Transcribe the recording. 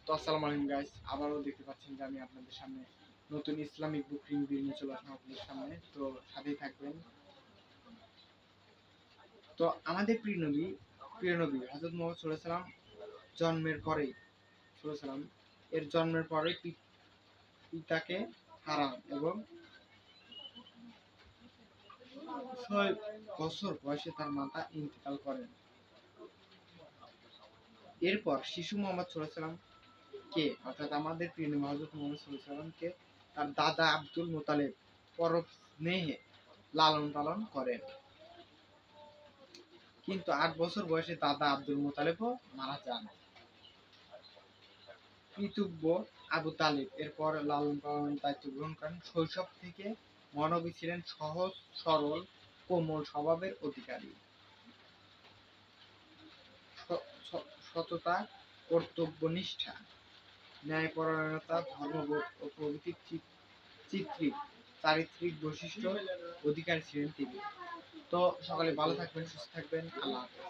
তো আসসালামু আলাইকুম গাইস, আবারও দেখতে পাচ্ছেন যে আমি আপনাদের সামনে নতুন ইসলামিক বুক রিভিউ নিয়ে চলে আসলাম আপনাদের সামনে। তো সাথেই থাকবেন। তো আমাদের প্রিয় নবী হযরত মুহাম্মদ সাল্লাল্লাহু আলাইহি সাল্লাম জন্মের পরেই এর জন্মের পরেই পিতাকে হারান এবং 6 বছর বয়সে তার মাতা ইন্তেকাল করেন। এরপর শিশু মুহাম্মদ সাল্লাল্লাহু আলাইহি সাল্লাম কে অর্থাৎ আমাদের প্রিয় নবী হযরত মুহাম্মদ সাল্লাল্লাহু আলাইহি সাল্লামকে তার দাদা আব্দুল মুতালিব পরম স্নেহে লালন পালন করেন। কিন্তু 8 বছর বয়সে দাদা আব্দুল মুতালিবও মারা যান। পিতৃব্য আবু তালিব এরপর লালন পালনের দায়িত্ব গ্রহণ করেন। শৈশব থেকে মহানবী ছিলেন সহজ সরল কোমল স্বভাবের অধিকারী। সততা, কর্তব্যনিষ্ঠা, ন্যায়পরায়ণতা, ধর্মবোধ ও প্রভৃতি চারিত্রিক বৈশিষ্ট্য অধিকারী ছিলেন তিনি। তো সকালে ভালো থাকবেন, সুস্থ থাকবেন। আল্লাহ হাফেজ।